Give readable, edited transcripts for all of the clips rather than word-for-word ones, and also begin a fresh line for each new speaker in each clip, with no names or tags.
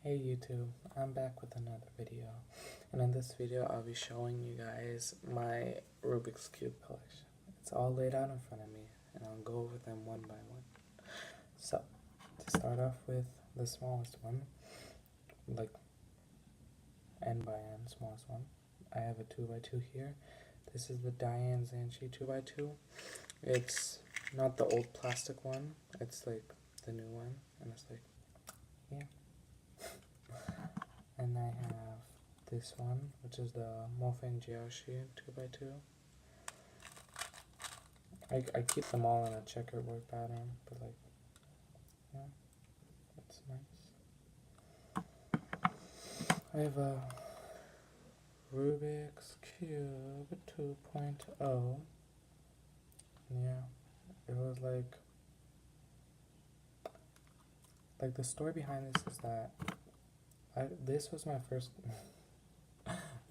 Hey YouTube, I'm back with another video, and in this video I'll be showing you guys my Rubik's Cube collection. It's all laid out in front of me, and I'll go over them one by one. So, to start off with the smallest one, like N by N, smallest one, I have a 2x2 here. This is the Diane Zanchi 2x2. It's not the old plastic one, it's like the new one, and it's like, yeah. And I have this one, which is the Mofeng Jiaoshi 2x2. I keep them all in a checkerboard pattern, but like, yeah, it's nice. I have a Rubik's Cube 2.0. Yeah, it was like the story behind this is that this was my first.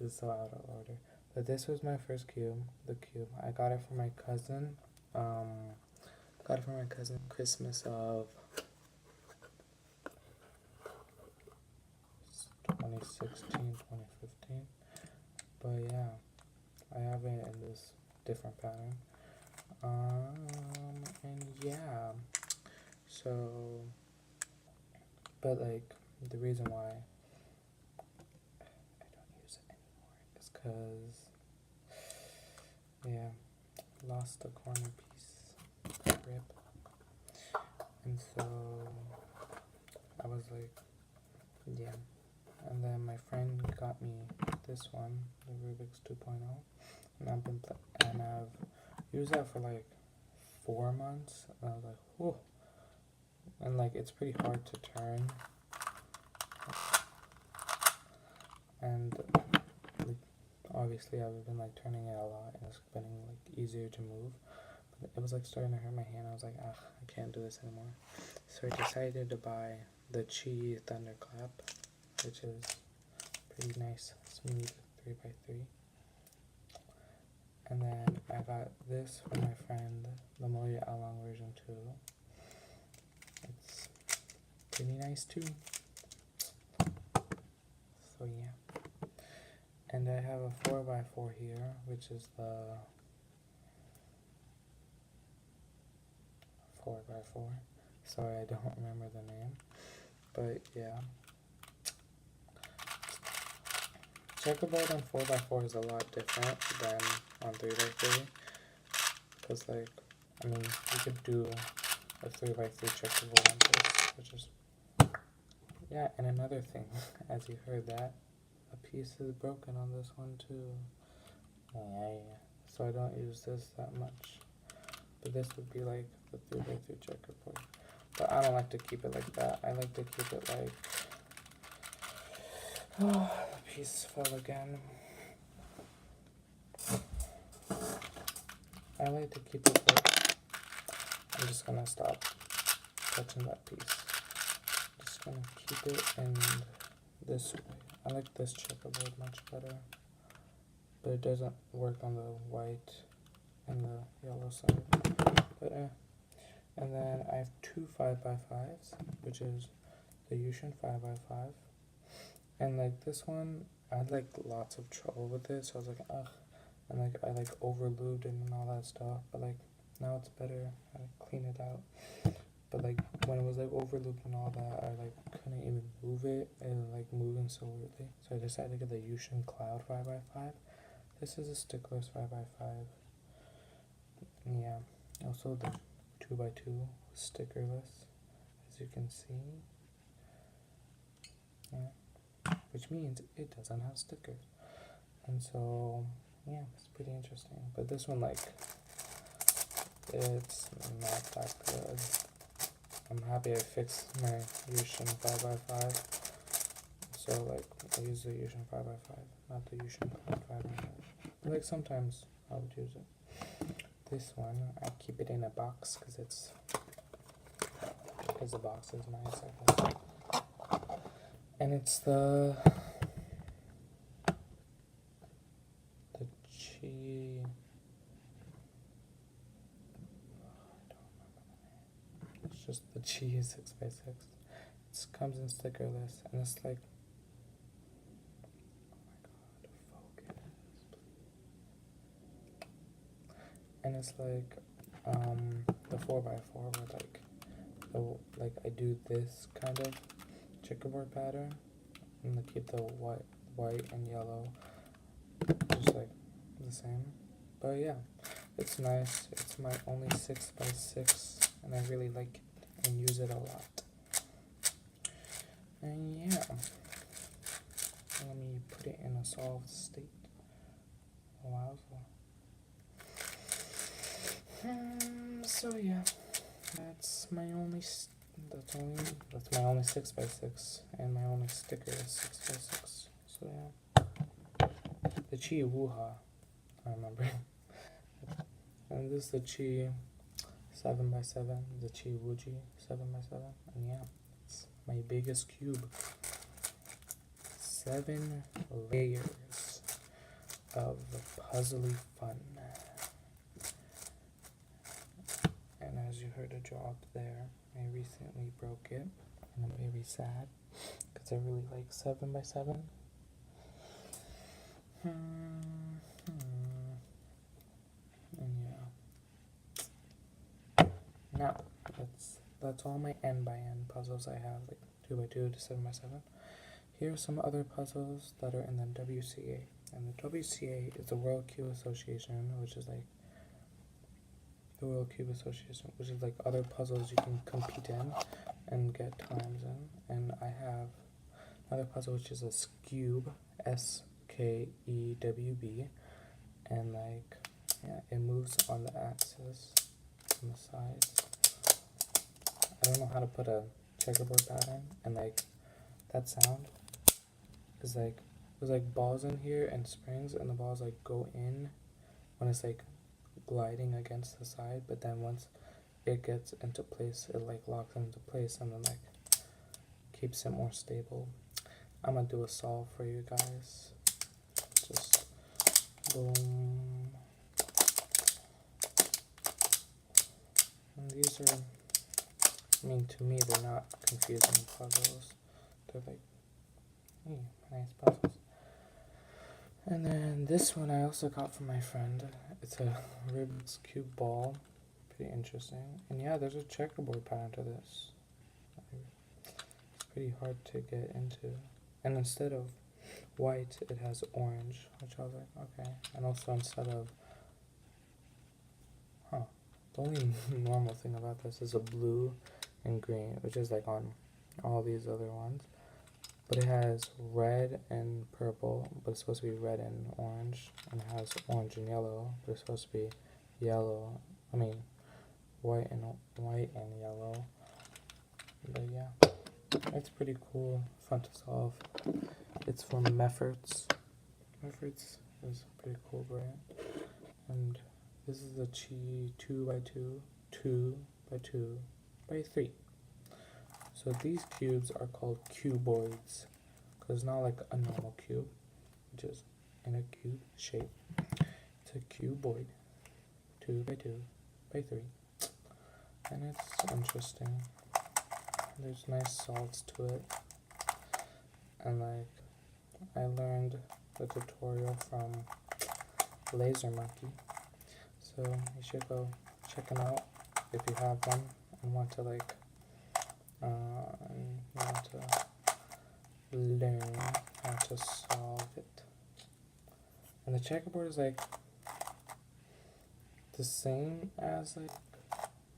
This is so out of order. But this was my first cube, the cube. I got it from my cousin. Got it from my cousin Christmas of 2016, 2015. But yeah, I have it in this different pattern. And yeah, so, but like, the reason why I don't use it anymore is because, yeah, lost a corner piece, rip, and so I was like, yeah, and then my friend got me this one, the Rubik's 2.0, and I've used that for like 4 months, and I was like, whoa, and like it's pretty hard to turn, and like, obviously I've been like turning it a lot, and it's been like easier to move. But it was like starting to hurt my hand. I was like, ah, I can't do this anymore. So I decided to buy the Chi Thunderclap, which is pretty nice, smooth 3x3. And then I got this from my friend, the Moya Along version 2. It's pretty nice too. So yeah. And I have a 4x4 here, which is the 4x4. Sorry, I don't remember the name. But yeah. Checkerboard on 4x4 is a lot different than on 3x3. Because, like, I mean, you could do a 3x3 checkerboard on this, which is. Yeah, and another thing, as you heard that, a piece is broken on this one too. Yeah. So I don't use this that much. But this would be like the 3x3 checkerboard. But I don't like to keep it like that. I like to keep it like. Oh, the piece fell again. I like to keep it like. I'm just gonna stop touching that piece. Just gonna keep it in this way. I like this checkerboard much better. But it doesn't work on the white and the yellow side. But and then I have 2 5x5s, which is the Yushin 5x5. And like this one, I had like lots of trouble with it, so I was like, ugh. And like I like overlubed it and all that stuff, but like now it's better. I clean it out. But like when it was like overlooped and all that, I like couldn't even move it. It was like moving so weirdly. So I decided to get the Yushin Cloud 5x5. This is a stickless 5x5. Yeah. Also the 2x2 stickerless, as you can see. Yeah. Which means it doesn't have stickers. And so yeah, it's pretty interesting. But this one, like, it's not that good. I'm happy I fixed my Yushin 5x5. So, like, I use the Yushin 5x5, not the Yushin 5x5. Like, sometimes I would use it. This one, I keep it in a box because the box is nice, I guess. And it's the Chi. It's just the Chi 6x6. It's it comes in stickerless, and it's like, oh my god, focus, and it's like the 4x4 where like I do this kind of checkerboard pattern, and I keep the white and yellow just like the same. But yeah, it's nice. It's my only 6x6, and I really like it and use it a lot. And yeah, let me put it in a solved state. Wow. So yeah, that's my only 6x6, and my only sticker is 6x6. So yeah, the Chi Wuha, I remember. And this is the Chi 7x7, the Chi Wuji 7x7, and yeah, it's my biggest cube. 7 layers of puzzly fun. And as you heard a drop there, I recently broke it, and I'm very sad because I really like 7x7. And yeah, now that's all my n by n puzzles I have, like 2x2 to 7x7. Here are some other puzzles that are in the WCA, and the WCA is the World Cube Association, which is like other puzzles you can compete in and get times in. And I have another puzzle which is a Skewb, SKEWB, and like, yeah, it moves on the axis on the sides. I don't know how to put a checkerboard pattern, and like that sound is like, there's like balls in here and springs, and the balls like go in when it's like gliding against the side, but then once it gets into place, it like locks into place and then like keeps it more stable. I'm gonna do a solve for you guys. Just boom. And these are, I mean, to me they're not confusing puzzles. They're like, hey, nice puzzles. And then this one I also got from my friend. It's a Rubik's Cube ball. Pretty interesting. And yeah, there's a checkerboard pattern to this. It's pretty hard to get into. And instead of white, it has orange, which I was like, okay. And also instead of, the only normal thing about this is a blue and green, which is like on all these other ones. But it has red and purple, but it's supposed to be red and orange. And it has orange and yellow, but it's supposed to be yellow. I mean, white and yellow. But yeah, it's pretty cool, fun to solve. It's from Mefferts. Mefferts is a pretty cool brand. And this is the Chi 2x2, 2x2x3. So these cubes are called cuboids, because it's not like a normal cube, which is in a cube shape. It's a cuboid, 2x2x3, and it's interesting. There's nice solves to it, and like, I learned the tutorial from Laser Monkey, so you should go check him out if you have one and want to like learn how to solve it. And the checkerboard is like the same as like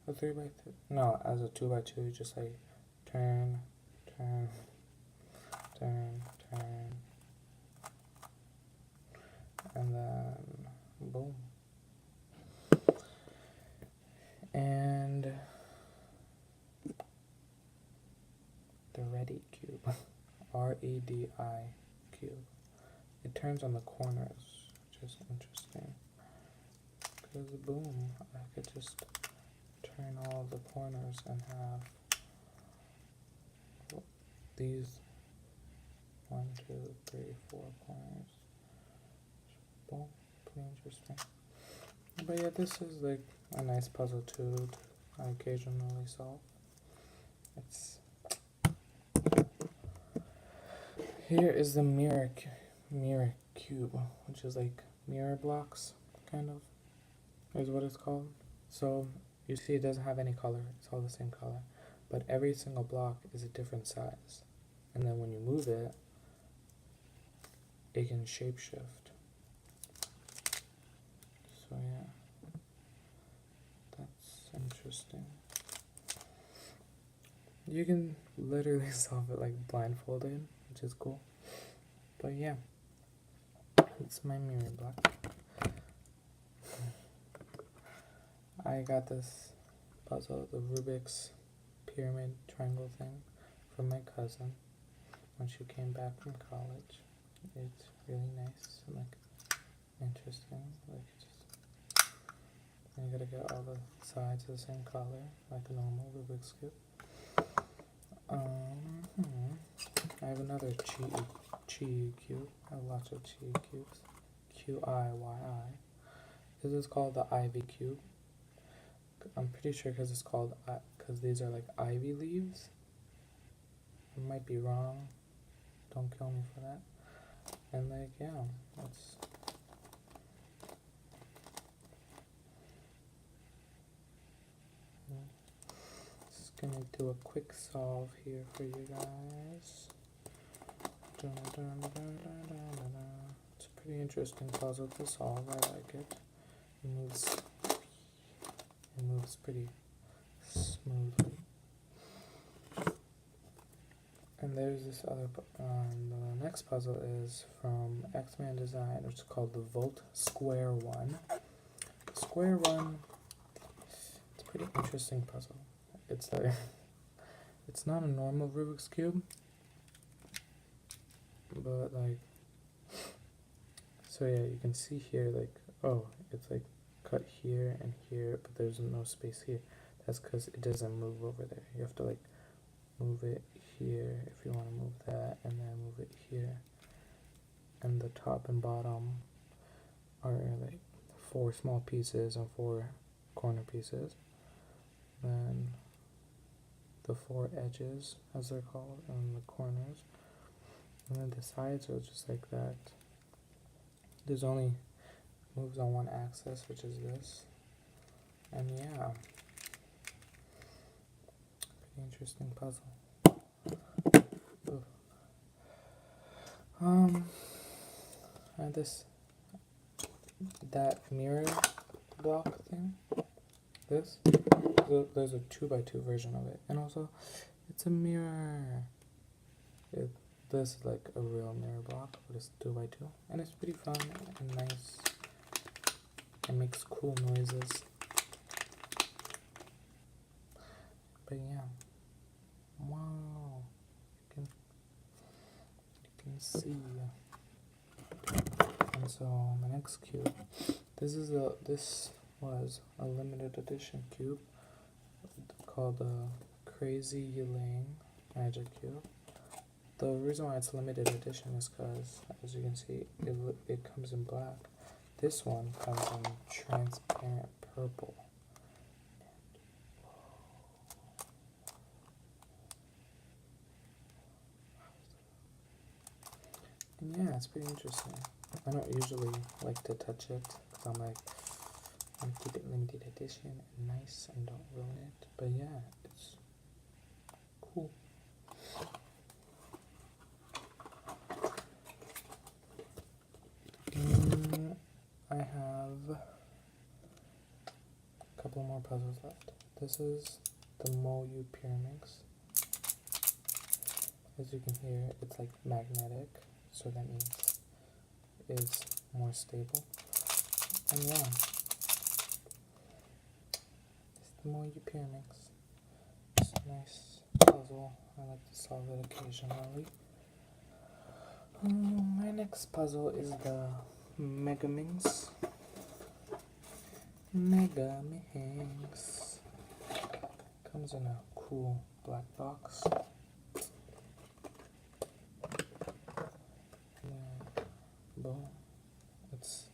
a 3x3, no, as a 2x2, just like turn, turn, turn, turn, and then boom. And the Ready cube, REDI cube. It turns on the corners, which is interesting. Because boom, I could just turn all the corners and have these 1, 2, 3, 4 corners. Boom, pretty interesting. But yeah, this is like a nice puzzle too. I occasionally solve. It's Here is the mirror cube, which is like mirror blocks, kind of, is what it's called. So you see it doesn't have any color, it's all the same color, but every single block is a different size. And then when you move it, it can shapeshift. So yeah, that's interesting. You can literally solve it like blindfolded, which is cool. But yeah, it's my mirror block. I got this puzzle, the Rubik's pyramid triangle thing, from my cousin when she came back from college. It's really nice and like interesting. Like just you gotta get all the sides the same color, like a normal Rubik's cube. I have another chi cube. I have lots of chi cubes. QIYI. This is called the Ivy cube. I'm pretty sure because it's called because these are like ivy leaves. I might be wrong. Don't kill me for that. And like yeah, that's. Just gonna do a quick solve here for you guys. It's a pretty interesting puzzle to solve. I like it. It moves pretty smoothly. And there's this other. The next puzzle is from X-Man Design, which is called the Volt Square One. Square One. It's a pretty interesting puzzle. It's like it's not a normal Rubik's cube, but like, so yeah, you can see here like, oh, it's like cut here and here, but there's no space here. That's because it doesn't move over there. You have to like move it here if you want to move that, and then move it here. And the top and bottom are like 4 small pieces and 4 corner pieces. Then the 4 edges, as they're called, and the corners. And then the sides are just like that. There's only moves on one axis, which is this. And yeah, pretty interesting puzzle. And that mirror block thing. There's a 2x2 version of it, and also it's a mirror. This is like a real mirror block, but it's 2x2, and it's pretty fun and nice. It makes cool noises. But yeah, wow, you can see. And so my next cube, this was a limited edition cube called the Crazy Elaine Magic Cube. The reason why it's limited edition is because, as you can see, it comes in black. This one comes in transparent purple. And yeah, it's pretty interesting. I don't usually like to touch it because I'm like, I want to keep it limited edition and nice and don't ruin it. But yeah, it's cool. I have a couple more puzzles left. This is the Moyu Pyramix. As you can hear, it's like magnetic, so that means it's more stable. And yeah, it's the Moyu Pyramix. It's a nice puzzle. I like to solve it occasionally. My next puzzle is the Megaminx. Comes in a cool black box. Boom. It's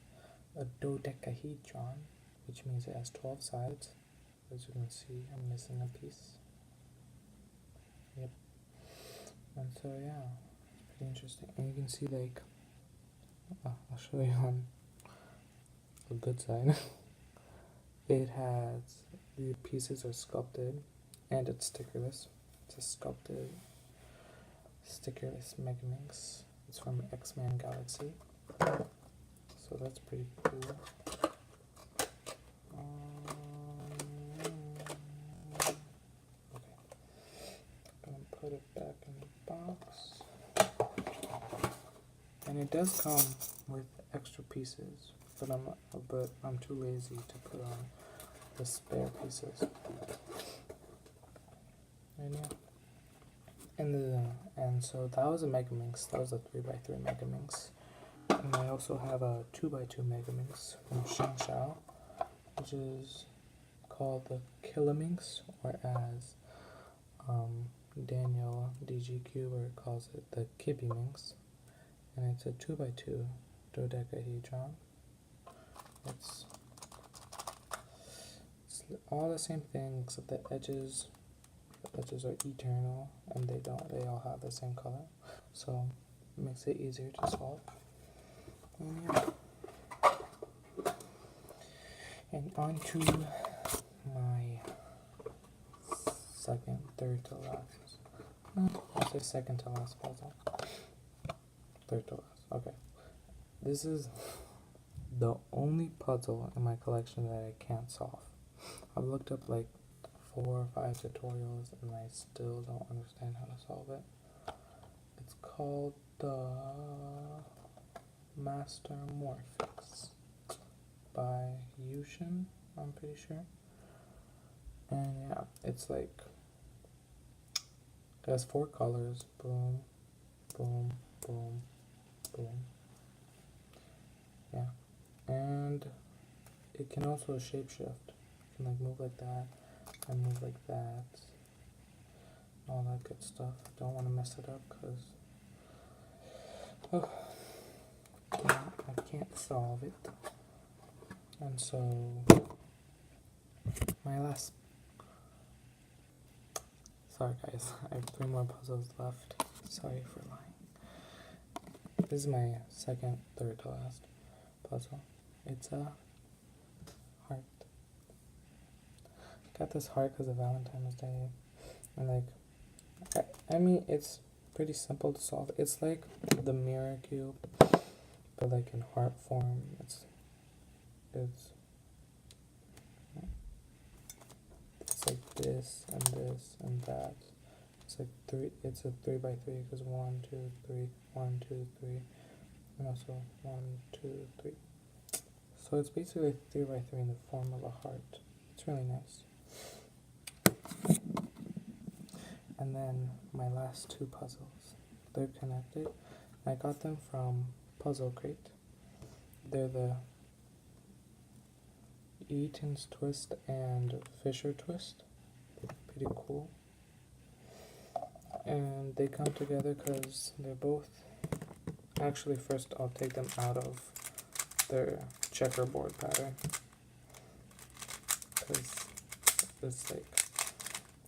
a dodecahedron, which means it has 12 sides. As you can see, I'm missing a piece. Yep. And so yeah, it's pretty interesting. And you can see like, I'll show you on the good side. It has, the pieces are sculpted and it's stickerless. It's a sculpted stickerless Megaminx. It's from X-Men Galaxy. So that's pretty cool. Okay. I'm gonna put it back in the box. And it does come with extra pieces, but I'm too lazy to put on the spare pieces. And yeah. And so that was a Megaminx. That was a 3x3 Megaminx. And I also have a 2x2 Megaminx from Shingshao, which is called the Killaminx, or as Daniel DGQ calls it, the Kibiminx. And it's a 2x2 dodecahedron. It's all the same thing except the edges. The edges are eternal, and they all have the same color, so it makes it easier to solve. And yeah. And on to my third to last. I'll say second to last puzzle. Third to last. Okay. This is the only puzzle in my collection that I can't solve. I've looked up like 4 or 5 tutorials and I still don't understand how to solve it. It's called the Master Morphix by Yushin, I'm pretty sure. And yeah, it's like, it has 4 colors, boom, boom, boom, boom. Yeah, and it can also shapeshift. It can like move like that and move like that, all that good stuff. Don't want to mess it up because I can't solve it. And so my last, sorry guys, I have 3 more puzzles left. Sorry for lying. This is my third to last puzzle. It's a heart. Got this heart because of Valentine's Day, and like, I mean, it's pretty simple to solve. It's like the mirror cube, but like in heart form. It's like this and this and that. It's like 3. It's a 3x3 because 1, 2, 3, 1, 2, 3, and also 1, 2, 3. So it's basically 3x3 in the form of a heart. It's really nice. And then my last 2 puzzles. They're connected. I got them from Puzzle Crate. They're the Eaton's Twist and Fisher Twist. Pretty cool. And they come together because they're both, actually first I'll take them out of their checkerboard pattern, because it's like,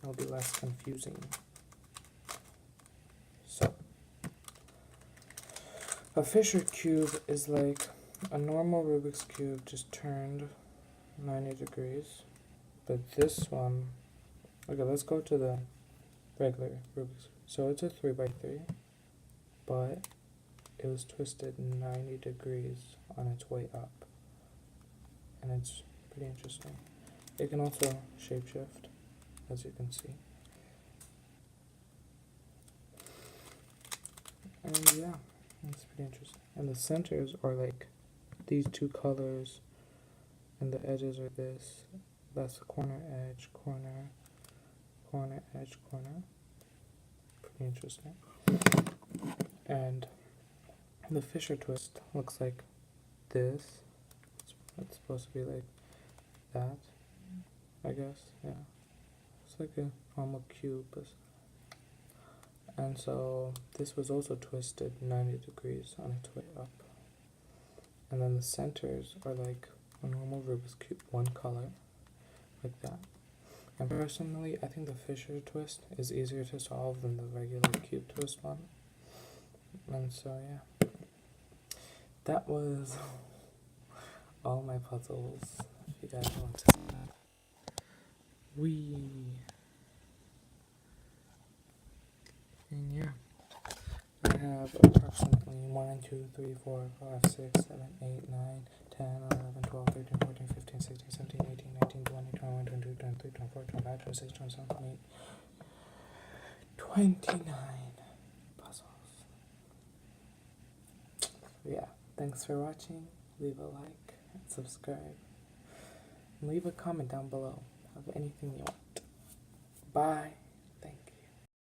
it'll be less confusing. So a Fisher cube is like a normal Rubik's cube just turned 90 degrees, but this one, okay, let's go to the regular Rubik's. So it's a 3x3, but it was twisted 90 degrees on its way up, and it's pretty interesting. It can also shapeshift, as you can see. And yeah, it's pretty interesting. And the centers are like these 2 colors, and the edges are this. That's the corner, edge, corner, corner, edge, corner. Pretty interesting. And the Fisher twist looks like this. It's supposed to be like that, I guess. Yeah, it's like a normal cube. And so this was also twisted 90 degrees on its way up. And then the centers are like a normal Rubik's Cube, 1 color, like that. And personally, I think the Fisher twist is easier to solve than the regular cube twist one. And so, yeah. That was all my puzzles. If you guys want to. And yeah. I have approximately 1, 2, 3, 4, 5, 6, 7, 8, 9, 10, 11, 12, 13, 14, 15, 16, 17, 18, 19, 20, 21, 22, 23, 24, 25, 26, 27, 28, 29 puzzles. Yeah, thanks for watching. Leave a like, subscribe, and leave a comment down below of anything you want. Bye.